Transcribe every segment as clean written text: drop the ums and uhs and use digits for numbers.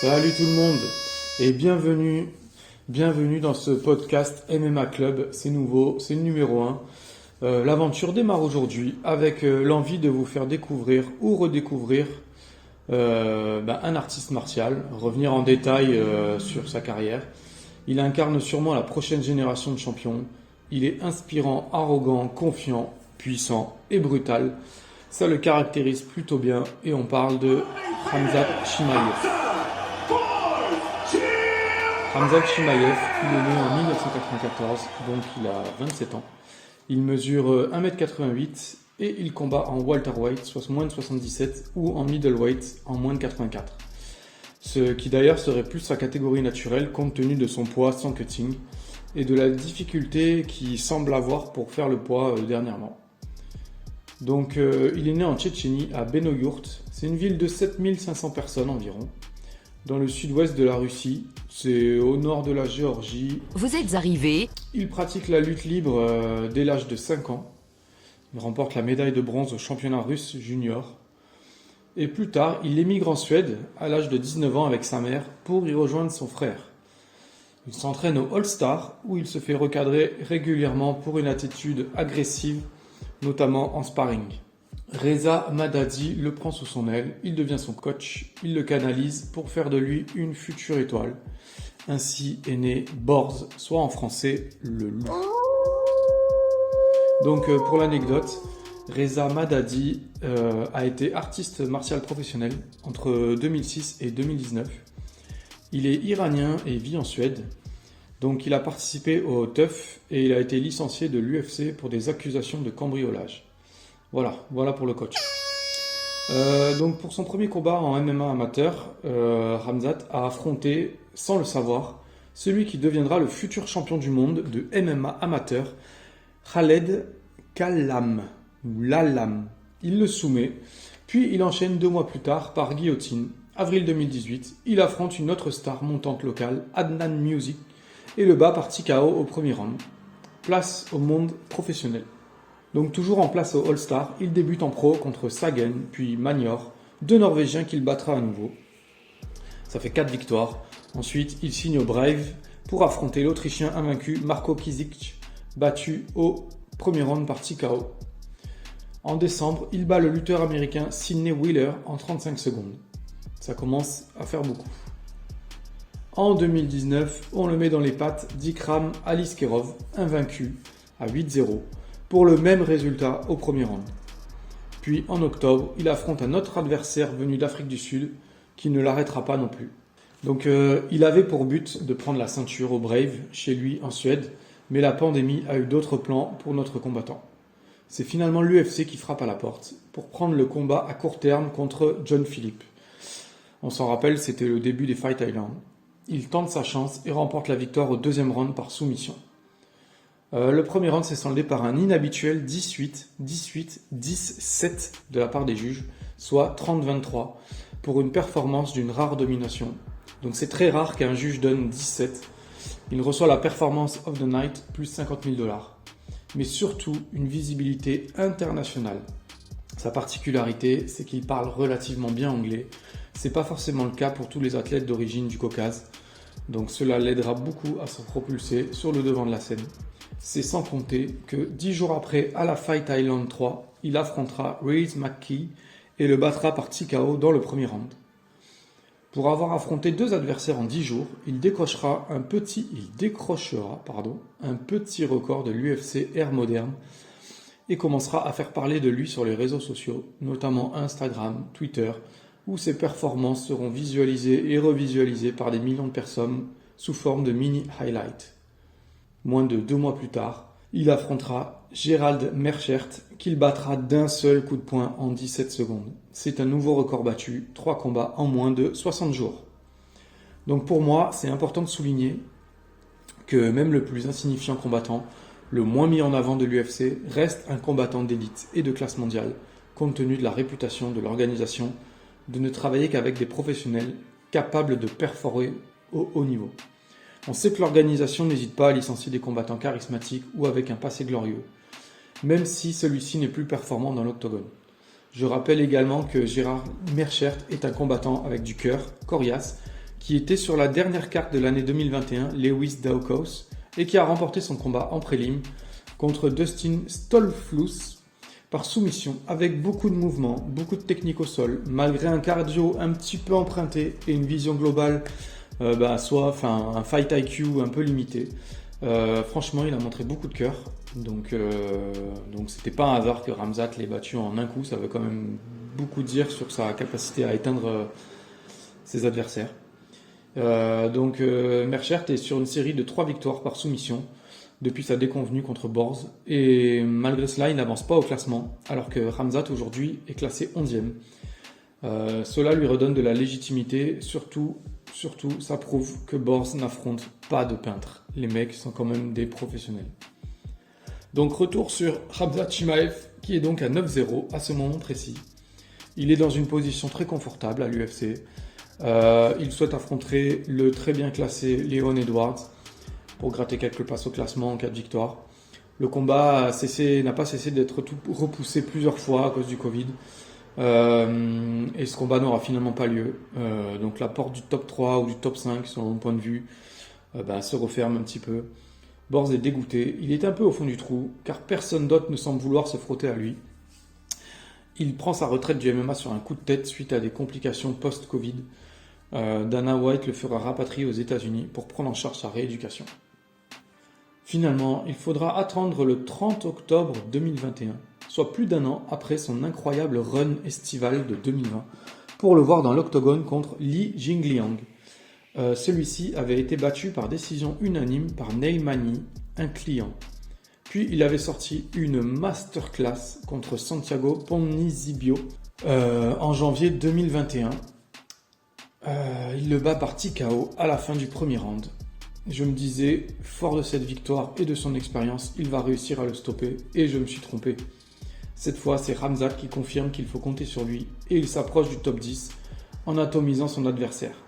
Salut tout le monde et bienvenue dans ce podcast MMA Club. C'est nouveau, c'est le numéro 1. L'aventure démarre aujourd'hui avec l'envie de vous faire découvrir ou redécouvrir un artiste martial, revenir en détail sur sa carrière. Il incarne sûrement la prochaine génération de champions. Il est inspirant, arrogant, confiant, puissant et brutal. Ça le caractérise plutôt bien et on parle de Khamzat Chimaev. Khamzat Chimaev, il est né en 1994, donc il a 27 ans. Il mesure 1m88 et il combat en welterweight, soit moins de 77, ou en middleweight, en moins de 84. Ce qui d'ailleurs serait plus sa catégorie naturelle compte tenu de son poids sans cutting et de la difficulté qu'il semble avoir pour faire le poids dernièrement. Donc il est né en Tchétchénie, à Benoyourt. C'est une ville de 7500 personnes environ, dans le sud-ouest de la Russie. C'est au nord de la Géorgie. Vous êtes arrivé. Il pratique la lutte libre dès l'âge de 5 ans. Il remporte la médaille de bronze au championnat russe junior. Et plus tard, il émigre en Suède à l'âge de 19 ans avec sa mère pour y rejoindre son frère. Il s'entraîne au All-Star où il se fait recadrer régulièrement pour une attitude agressive, notamment en sparring. Reza Madadi le prend sous son aile, il devient son coach, il le canalise pour faire de lui une future étoile. Ainsi est né Borz, soit en français le loup. Donc pour l'anecdote, Reza Madadi a été artiste martial professionnel entre 2006 et 2019. Il est iranien et vit en Suède. Donc il a participé au TUF et il a été licencié de l'UFC pour des accusations de cambriolage. Voilà pour le coach. Donc pour son premier combat en MMA amateur, Khamzat a affronté, sans le savoir, celui qui deviendra le futur champion du monde de MMA amateur, Khaled Kallam, ou Lalam. Il le soumet, puis il enchaîne 2 mois plus tard par guillotine. Avril 2018, il affronte une autre star montante locale, Adnan Music, et le bat par TKO au premier round. Place au monde professionnel. Donc toujours en place au All-Star, il débute en pro contre Sagen, puis Magnor, 2 Norvégiens qu'il battra à nouveau. Ça fait 4 victoires. Ensuite, il signe au Brave pour affronter l'Autrichien invaincu Marko Kizic, battu au premier round par TKO. En décembre, il bat le lutteur américain Sidney Wheeler en 35 secondes. Ça commence à faire beaucoup. En 2019, on le met dans les pattes d'Ikram Aliskerov, invaincu à 8-0, pour le même résultat au premier round. Puis en octobre, il affronte un autre adversaire venu d'Afrique du Sud qui ne l'arrêtera pas non plus. Donc il avait pour but de prendre la ceinture au Brave, chez lui en Suède, mais la pandémie a eu d'autres plans pour notre combattant. C'est finalement l'UFC qui frappe à la porte pour prendre le combat à court terme contre John Philippe. On s'en rappelle, c'était le début des Fight Island. Il tente sa chance et remporte la victoire au 2e round par soumission. Le premier round s'est soldé par un inhabituel 18-17 de la part des juges, soit 30-23, pour une performance d'une rare domination. Donc c'est très rare qu'un juge donne 17. Il reçoit la Performance of the Night plus 50 000 $. Mais surtout une visibilité internationale. Sa particularité, c'est qu'il parle relativement bien anglais. C'est pas forcément le cas pour tous les athlètes d'origine du Caucase. Donc cela l'aidera beaucoup à se propulser sur le devant de la scène. C'est sans compter que 10 jours après, à la Fight Island 3, il affrontera Rhys McKee et le battra par TKO dans le premier round. Pour avoir affronté 2 adversaires en 10 jours, il décrochera un petit record de l'UFC ère moderne et commencera à faire parler de lui sur les réseaux sociaux, notamment Instagram, Twitter, où ses performances seront visualisées et revisualisées par des millions de personnes sous forme de mini-highlights. Moins de 2 mois plus tard, il affrontera Gerald Meerschaert qu'il battra d'un seul coup de poing en 17 secondes. C'est un nouveau record battu, 3 combats en moins de 60 jours. Donc pour moi, c'est important de souligner que même le plus insignifiant combattant, le moins mis en avant de l'UFC, reste un combattant d'élite et de classe mondiale, compte tenu de la réputation de l'organisation de ne travailler qu'avec des professionnels capables de perforer au haut niveau. On sait que l'organisation n'hésite pas à licencier des combattants charismatiques ou avec un passé glorieux, même si celui-ci n'est plus performant dans l'octogone. Je rappelle également que Gerald Meerschaert est un combattant avec du cœur, coriace, qui était sur la dernière carte de l'année 2021, Lewis Daukos, et qui a remporté son combat en prélim contre Dustin Stolflus par soumission, avec beaucoup de mouvements, beaucoup de technique au sol, malgré un cardio un petit peu emprunté et une vision globale, un fight IQ un peu limité. Franchement, il a montré beaucoup de cœur, donc c'était pas un hasard que Khamzat l'ait battu en un coup. Ça veut quand même beaucoup dire sur sa capacité à éteindre ses adversaires. Merchert est sur une série de 3 victoires par soumission depuis sa déconvenue contre Borz, et malgré cela il n'avance pas au classement, alors que Khamzat aujourd'hui est classé 11e. Cela lui redonne de la légitimité, surtout ça prouve que Borz n'affronte pas de peintres. Les mecs sont quand même des professionnels. Donc retour sur Khamzat Chimaev, qui est donc à 9-0 à ce moment précis. Il est dans une position très confortable à l'UFC. Il souhaite affronter le très bien classé Leon Edwards pour gratter quelques places au classement en cas de victoire. Le combat n'a pas cessé d'être repoussé plusieurs fois à cause du Covid. Et ce combat n'aura finalement pas lieu. Donc la porte du top 3 ou du top 5, selon mon point de vue, se referme un petit peu. Borz est dégoûté. Il est un peu au fond du trou, car personne d'autre ne semble vouloir se frotter à lui. Il prend sa retraite du MMA sur un coup de tête suite à des complications post-Covid. Dana White le fera rapatrier aux États-Unis pour prendre en charge sa rééducation. Finalement, il faudra attendre le 30 octobre 2021, soit plus d'un an après son incroyable run estival de 2020, pour le voir dans l'octogone contre Li Jingliang. Celui-ci avait été battu par décision unanime par Neil Magny, un client. Puis il avait sorti une masterclass contre Santiago Ponzinibbio en janvier 2021. Il le bat par TKO à la fin du premier round. Je me disais, fort de cette victoire et de son expérience, il va réussir à le stopper, et je me suis trompé. Cette fois, c'est Khamzat qui confirme qu'il faut compter sur lui, et il s'approche du top 10 en atomisant son adversaire.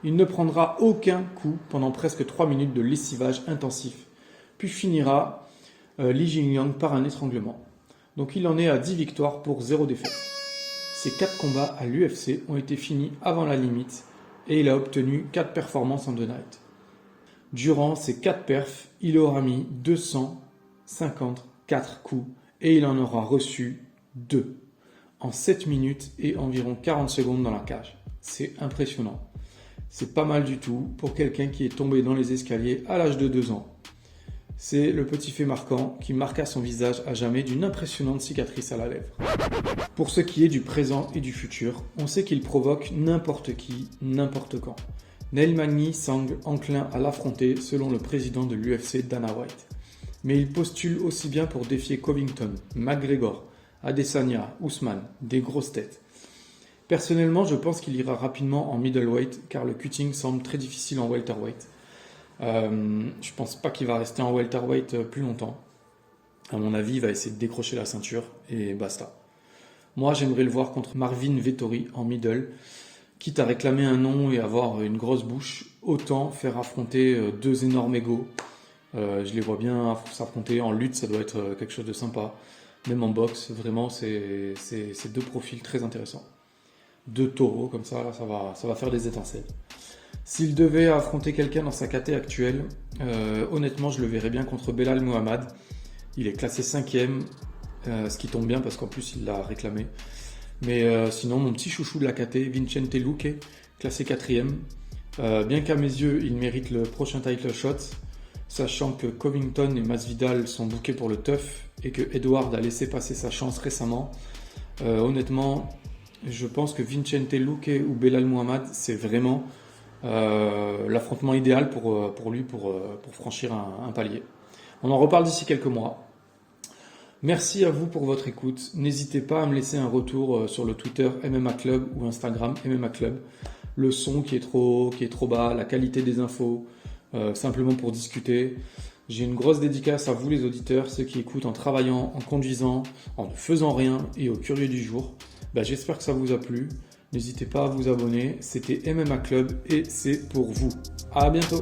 Il ne prendra aucun coup pendant presque 3 minutes de lessivage intensif, puis finira Li Jingliang par un étranglement. Donc il en est à 10 victoires pour 0 défaite. Ses 4 combats à l'UFC ont été finis avant la limite, et il a obtenu 4 performances en 2 nights. Durant ces 4 perfs, il aura mis 254 coups et il en aura reçu 2 en 7 minutes et environ 40 secondes dans la cage. C'est impressionnant. C'est pas mal du tout pour quelqu'un qui est tombé dans les escaliers à l'âge de 2 ans. C'est le petit fait marquant qui marqua son visage à jamais d'une impressionnante cicatrice à la lèvre. Pour ce qui est du présent et du futur, on sait qu'il provoque n'importe qui, n'importe quand. Neil Magny semble enclin à l'affronter selon le président de l'UFC Dana White. Mais il postule aussi bien pour défier Covington, McGregor, Adesanya, Usman, des grosses têtes. Personnellement, je pense qu'il ira rapidement en middleweight car le cutting semble très difficile en welterweight. Je pense pas qu'il va rester en welterweight plus longtemps. À mon avis, il va essayer de décrocher la ceinture et basta. Moi, j'aimerais le voir contre Marvin Vettori en middle. Quitte à réclamer un nom et avoir une grosse bouche, autant faire affronter 2 énormes égos. Je les vois bien s'affronter en lutte, ça doit être quelque chose de sympa. Même en boxe, vraiment, c'est 2 profils très intéressants. 2 taureaux comme ça, là, ça va faire des étincelles. S'il devait affronter quelqu'un dans sa caté actuelle, honnêtement, je le verrais bien contre Belal Muhammad. Il est classé 5e, ce qui tombe bien parce qu'en plus, il l'a réclamé. Mais sinon, mon petit chouchou de la KT, Vicente Luque, classé 4e. Bien qu'à mes yeux, il mérite le prochain title shot, sachant que Covington et Masvidal sont bookés pour le TUF et que Edward a laissé passer sa chance récemment. Honnêtement, je pense que Vicente Luque ou Belal Muhammad, c'est vraiment l'affrontement idéal pour lui pour franchir un palier. On en reparle d'ici quelques mois. Merci à vous pour votre écoute. N'hésitez pas à me laisser un retour sur le Twitter MMA Club ou Instagram MMA Club. Le son qui est trop bas, la qualité des infos, simplement pour discuter. J'ai une grosse dédicace à vous les auditeurs, ceux qui écoutent en travaillant, en conduisant, en ne faisant rien et aux curieux du jour. J'espère que ça vous a plu. N'hésitez pas à vous abonner. C'était MMA Club et c'est pour vous. À bientôt.